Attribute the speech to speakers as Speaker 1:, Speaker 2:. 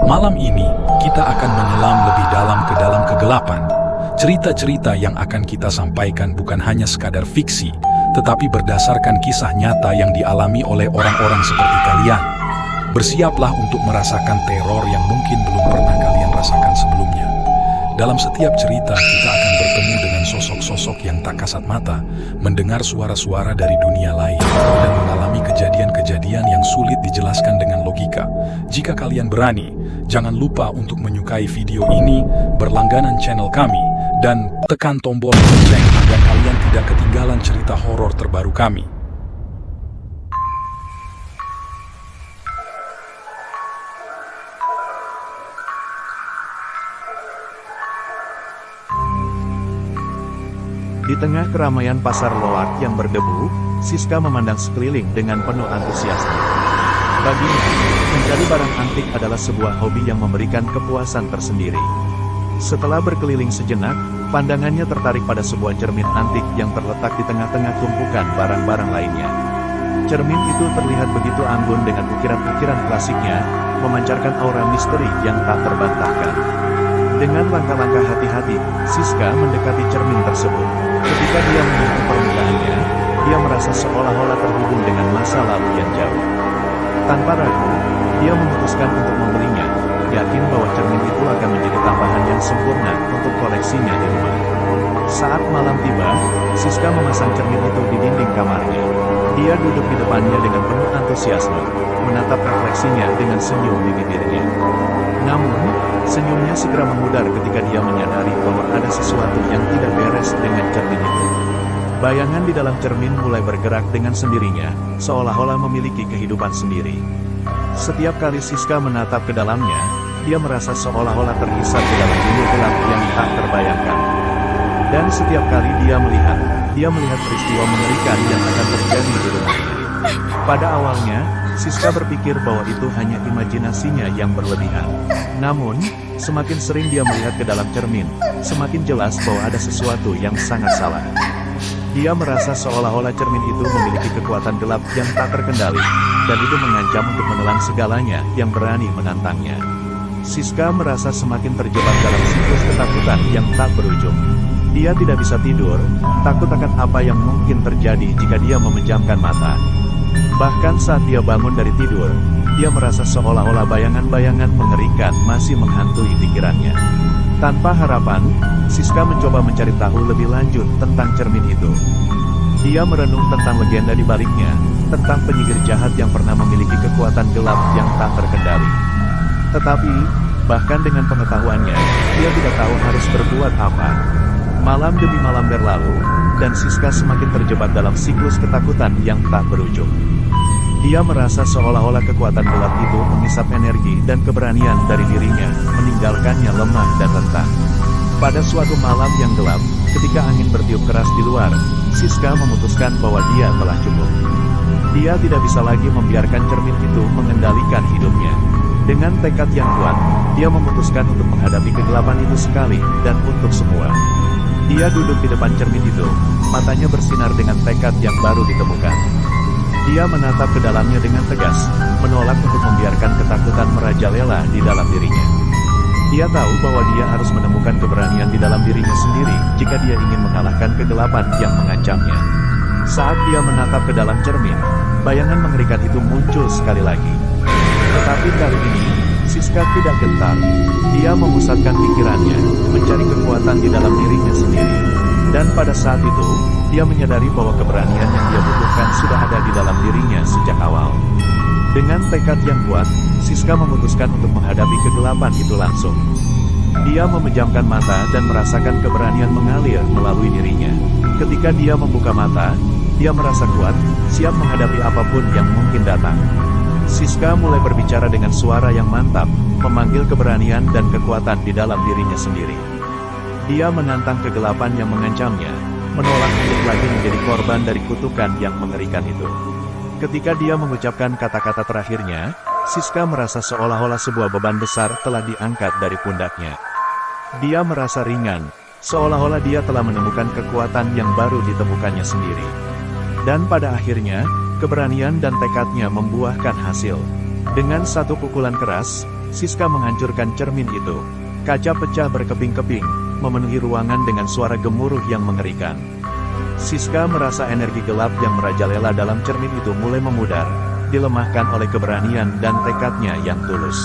Speaker 1: Malam ini, kita akan menyelam lebih dalam ke dalam kegelapan. Cerita-cerita yang akan kita sampaikan bukan hanya sekadar fiksi, tetapi berdasarkan kisah nyata yang dialami oleh orang-orang seperti kalian. Bersiaplah untuk merasakan teror yang mungkin belum pernah kalian rasakan sebelumnya. Dalam setiap cerita, kita akan bertemu dengan sosok-sosok yang tak kasat mata, mendengar suara-suara dari dunia lain, dan mengalami kejadian-kejadian yang sulit dijelaskan dengan logika. Jika kalian berani, jangan lupa untuk menyukai video ini, berlangganan channel kami, dan tekan tombol lonceng agar kalian tidak ketinggalan cerita horor terbaru kami.
Speaker 2: Di tengah keramaian pasar Loak yang berdebu, Siska memandang sekeliling dengan penuh antusiasme. Baginya, mencari barang antik adalah sebuah hobi yang memberikan kepuasan tersendiri. Setelah berkeliling sejenak, pandangannya tertarik pada sebuah cermin antik yang terletak di tengah-tengah tumpukan barang-barang lainnya. Cermin itu terlihat begitu anggun dengan ukiran-ukiran klasiknya, memancarkan aura misteri yang tak terbantahkan. Dengan langkah-langkah hati-hati, Siska mendekati cermin tersebut. Ketika dia menyentuh permukaannya, dia merasa seolah-olah terhubung dengan masa lalu yang jauh. Tanpa ragu, dia memutuskan untuk membelinya, yakin bahwa cermin itu akan menjadi tambahan yang sempurna untuk koleksinya di rumah. Saat malam tiba, Siska memasang cermin itu di dinding kamarnya. Dia duduk di depannya dengan penuh antusiasme, menatap refleksinya dengan senyum di bibirnya. Namun, senyumnya segera memudar ketika dia menyadari bahwa ada sesuatu yang tidak beres dengan cermin itu. Bayangan di dalam cermin mulai bergerak dengan sendirinya, seolah-olah memiliki kehidupan sendiri. Setiap kali Siska menatap ke dalamnya, dia merasa seolah-olah terhisap di dalam dunia gelap yang tak terbayangkan. Dan setiap kali dia melihat peristiwa mengerikan yang akan terjadi di rumah ini. Pada awalnya, Siska berpikir bahwa itu hanya imajinasinya yang berlebihan. Namun, semakin sering dia melihat ke dalam cermin, semakin jelas bahwa ada sesuatu yang sangat salah. Dia merasa seolah-olah cermin itu memiliki kekuatan gelap yang tak terkendali, dan itu mengancam untuk menelan segalanya yang berani menantangnya. Siska merasa semakin terjebak dalam siklus ketakutan yang tak berujung. Dia tidak bisa tidur, takut akan apa yang mungkin terjadi jika dia memejamkan mata. Bahkan saat dia bangun dari tidur, dia merasa seolah-olah bayangan-bayangan mengerikan masih menghantui pikirannya. Tanpa harapan, Siska mencoba mencari tahu lebih lanjut tentang cermin itu. Dia merenung tentang legenda di baliknya, tentang penyihir jahat yang pernah memiliki kekuatan gelap yang tak terkendali. Tetapi, bahkan dengan pengetahuannya, dia tidak tahu harus berbuat apa. Malam demi malam berlalu, dan Siska semakin terjebak dalam siklus ketakutan yang tak berujung. Dia merasa seolah-olah kekuatan gelap itu mengisap energi dan keberanian dari dirinya, meninggalkannya lemah dan rentan. Pada suatu malam yang gelap, ketika angin bertiup keras di luar, Siska memutuskan bahwa dia telah cukup. Dia tidak bisa lagi membiarkan cermin itu mengendalikan hidupnya. Dengan tekad yang kuat, dia memutuskan untuk menghadapi kegelapan itu sekali dan untuk semua. Dia duduk di depan cermin itu, matanya bersinar dengan tekad yang baru ditemukan. Dia menatap ke dalamnya dengan tegas, menolak untuk membiarkan ketakutan merajalela di dalam dirinya. Dia tahu bahwa dia harus menemukan keberanian di dalam dirinya sendiri jika dia ingin mengalahkan kegelapan yang mengancamnya. Saat dia menatap ke dalam cermin, bayangan mengerikan itu muncul sekali lagi. Tetapi kali ini, Siska tidak gentar. Dia memusatkan pikirannya, mencari kekuatan di dalam dirinya sendiri. Dan pada saat itu, dia menyadari bahwa keberanian yang dia butuhkan sudah ada di dalam dirinya sejak awal. Dengan tekad yang kuat, Siska memutuskan untuk menghadapi kegelapan itu langsung. Dia memejamkan mata dan merasakan keberanian mengalir melalui dirinya. Ketika dia membuka mata, dia merasa kuat, siap menghadapi apapun yang mungkin datang. Siska mulai berbicara dengan suara yang mantap, memanggil keberanian dan kekuatan di dalam dirinya sendiri. Dia menantang kegelapan yang mengancamnya, menolak untuk lagi menjadi korban dari kutukan yang mengerikan itu. Ketika dia mengucapkan kata-kata terakhirnya, Siska merasa seolah-olah sebuah beban besar telah diangkat dari pundaknya. Dia merasa ringan, seolah-olah dia telah menemukan kekuatan yang baru ditemukannya sendiri. Dan pada akhirnya, keberanian dan tekadnya membuahkan hasil. Dengan satu pukulan keras, Siska menghancurkan cermin itu. Kaca pecah berkeping-keping, memenuhi ruangan dengan suara gemuruh yang mengerikan. Siska merasa energi gelap yang merajalela dalam cermin itu mulai memudar, dilemahkan oleh keberanian dan tekadnya yang tulus.